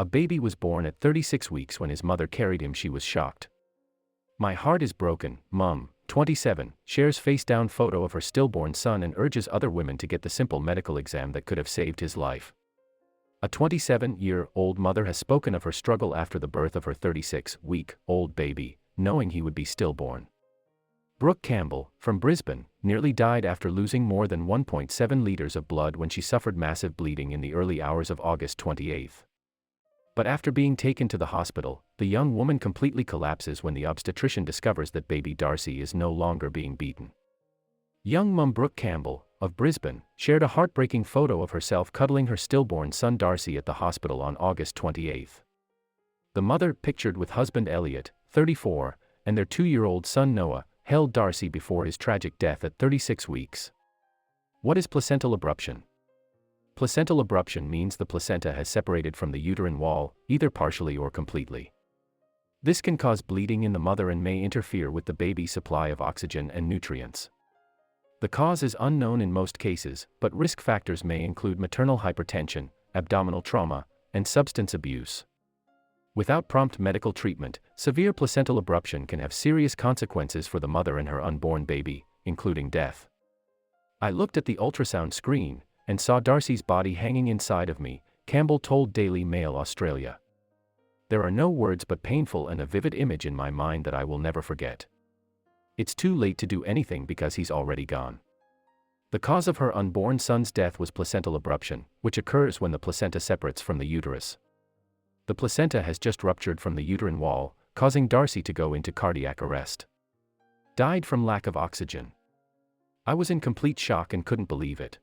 A baby was born at 36 weeks. When his mother carried him, she was shocked. My heart is broken, Mum, 27, shares face-down photo of her stillborn son and urges other women to get the simple medical exam that could have saved his life. A 27-year-old mother has spoken of her struggle after the birth of her 36-week-old baby, knowing he would be stillborn. Brooke Campbell, from Brisbane, nearly died after losing more than 1.7 liters of blood when she suffered massive bleeding in the early hours of August 28. But after being taken to the hospital, the young woman completely collapses when the obstetrician discovers that baby Darcy is no longer being beaten. Young mum Brooke Campbell, of Brisbane, shared a heartbreaking photo of herself cuddling her stillborn son Darcy at the hospital on August 28. The mother, pictured with husband Elliot, 34, and their 2-year-old son Noah, held Darcy before his tragic death at 36 weeks. What is placental abruption? Placental abruption means the placenta has separated from the uterine wall, either partially or completely. This can cause bleeding in the mother and may interfere with the baby's supply of oxygen and nutrients. The cause is unknown in most cases, but risk factors may include maternal hypertension, abdominal trauma, and substance abuse. Without prompt medical treatment, severe placental abruption can have serious consequences for the mother and her unborn baby, including death. I looked at the ultrasound screen and saw Darcy's body hanging inside of me, Campbell told Daily Mail Australia. There are no words but painful and a vivid image in my mind that I will never forget. It's too late to do anything because he's already gone. The cause of her unborn son's death was placental abruption, which occurs when the placenta separates from the uterus. The placenta has just ruptured from the uterine wall, causing Darcy to go into cardiac arrest. Died from lack of oxygen. I was in complete shock and couldn't believe it.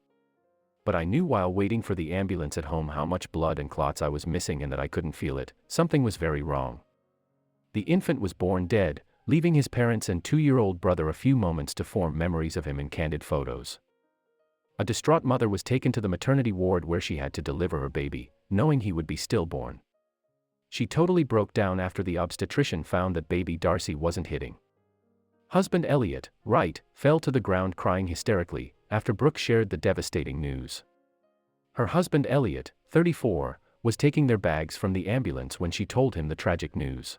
But I knew while waiting for the ambulance at home how much blood and clots I was missing and that I couldn't feel it. Something was very wrong. The infant was born dead, leaving his parents and 2-year-old brother a few moments to form memories of him in candid photos. A distraught mother was taken to the maternity ward where she had to deliver her baby, knowing he would be stillborn. She totally broke down after the obstetrician found that baby Darcy wasn't hitting. Husband Elliot, right, fell to the ground crying hysterically after Brooke shared the devastating news. Her husband Elliot, 34, was taking their bags from the ambulance when she told him the tragic news.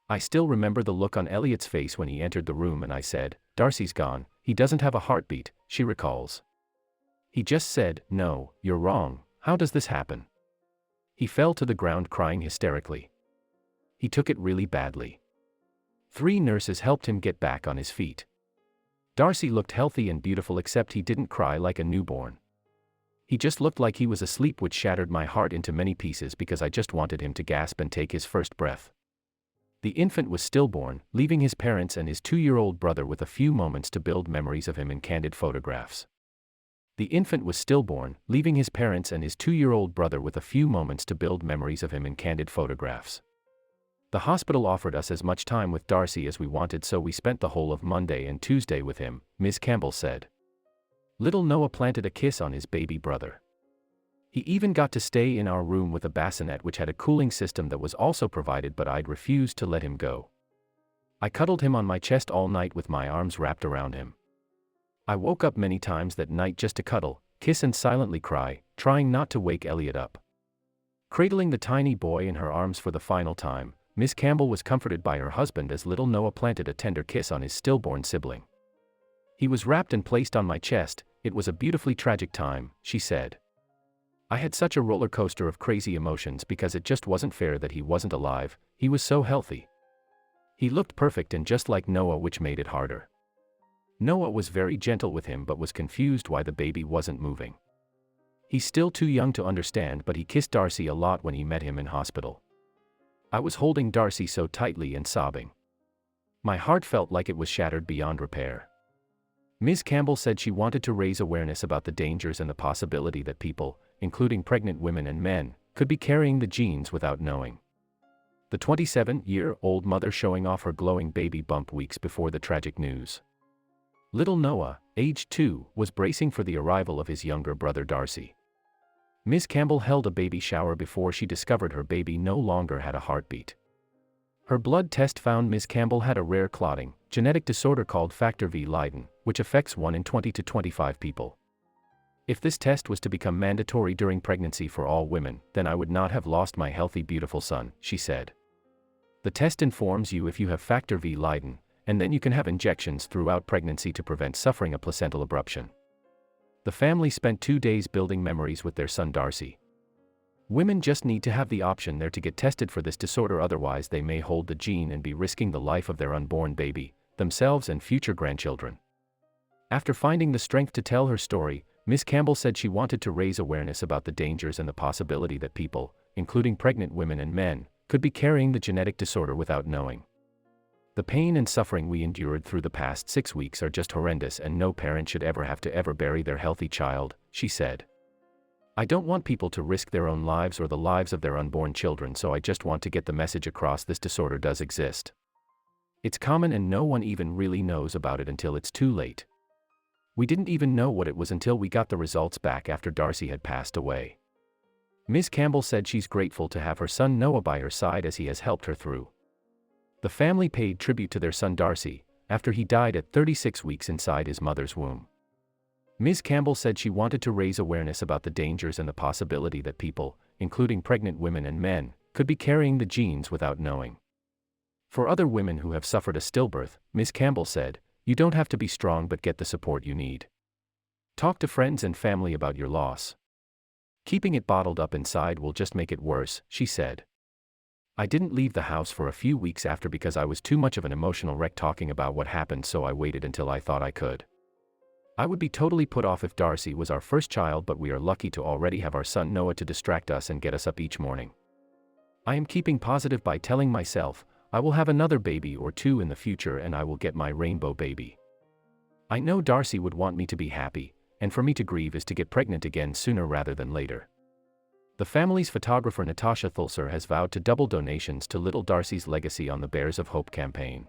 I still remember the look on Elliot's face when he entered the room and I said, "Darcy's gone, he doesn't have a heartbeat," she recalls. He just said, "No, you're wrong, how does this happen?" He fell to the ground crying hysterically. He took it really badly. 3 nurses helped him get back on his feet. Darcy looked healthy and beautiful except he didn't cry like a newborn. He just looked like he was asleep, which shattered my heart into many pieces because I just wanted him to gasp and take his first breath. The infant was stillborn, leaving his parents and his 2-year-old brother with a few moments to build memories of him in candid photographs. The infant was stillborn, leaving his parents and his 2-year-old brother with a few moments to build memories of him in candid photographs. The hospital offered us as much time with Darcy as we wanted, so we spent the whole of Monday and Tuesday with him, Ms. Campbell said. Little Noah planted a kiss on his baby brother. He even got to stay in our room with a bassinet which had a cooling system that was also provided, but I'd refused to let him go. I cuddled him on my chest all night with my arms wrapped around him. I woke up many times that night just to cuddle, kiss and silently cry, trying not to wake Elliot up. Cradling the tiny boy in her arms for the final time, Miss Campbell was comforted by her husband as little Noah planted a tender kiss on his stillborn sibling. He was wrapped and placed on my chest. It was a beautifully tragic time, she said. I had such a roller coaster of crazy emotions because it just wasn't fair that he wasn't alive. He was so healthy. He looked perfect and just like Noah, which made it harder. Noah was very gentle with him but was confused why the baby wasn't moving. He's still too young to understand, but he kissed Darcy a lot when he met him in hospital. I was holding Darcy so tightly and sobbing. My heart felt like it was shattered beyond repair. Ms. Campbell said she wanted to raise awareness about the dangers and the possibility that people, including pregnant women and men, could be carrying the genes without knowing. The 27-year-old mother showing off her glowing baby bump weeks before the tragic news. Little Noah, aged 2, was bracing for the arrival of his younger brother Darcy. Ms. Campbell held a baby shower before she discovered her baby no longer had a heartbeat. Her blood test found Ms. Campbell had a rare clotting, genetic disorder called factor V Leiden, which affects 1 in 20 to 25 people. If this test was to become mandatory during pregnancy for all women, then I would not have lost my healthy, beautiful son, she said. The test informs you if you have factor V Leiden, and then you can have injections throughout pregnancy to prevent suffering a placental abruption. The family spent 2 days building memories with their son Darcy. Women just need to have the option there to get tested for this disorder, otherwise they may hold the gene and be risking the life of their unborn baby, themselves and future grandchildren. After finding the strength to tell her story, Ms. Campbell said she wanted to raise awareness about the dangers and the possibility that people, including pregnant women and men, could be carrying the genetic disorder without knowing. The pain and suffering we endured through the past 6 weeks are just horrendous, and no parent should ever have to bury their healthy child, she said. I don't want people to risk their own lives or the lives of their unborn children, so I just want to get the message across: this disorder does exist. It's common and no one even really knows about it until it's too late. We didn't even know what it was until we got the results back after Darcy had passed away. Ms. Campbell said she's grateful to have her son Noah by her side as he has helped her through. The family paid tribute to their son Darcy after he died at 36 weeks inside his mother's womb. Ms. Campbell said she wanted to raise awareness about the dangers and the possibility that people, including pregnant women and men, could be carrying the genes without knowing. For other women who have suffered a stillbirth, Ms. Campbell said, you don't have to be strong, but get the support you need. Talk to friends and family about your loss. Keeping it bottled up inside will just make it worse, she said. I didn't leave the house for a few weeks after because I was too much of an emotional wreck talking about what happened, so I waited until I thought I could. I would be totally put off if Darcy was our first child, but we are lucky to already have our son Noah to distract us and get us up each morning. I am keeping positive by telling myself, I will have another baby or two in the future and I will get my rainbow baby. I know Darcy would want me to be happy, and for me to grieve is to get pregnant again sooner rather than later. The family's photographer Natasha Thulser has vowed to double donations to little Darcy's legacy on the Bears of Hope campaign.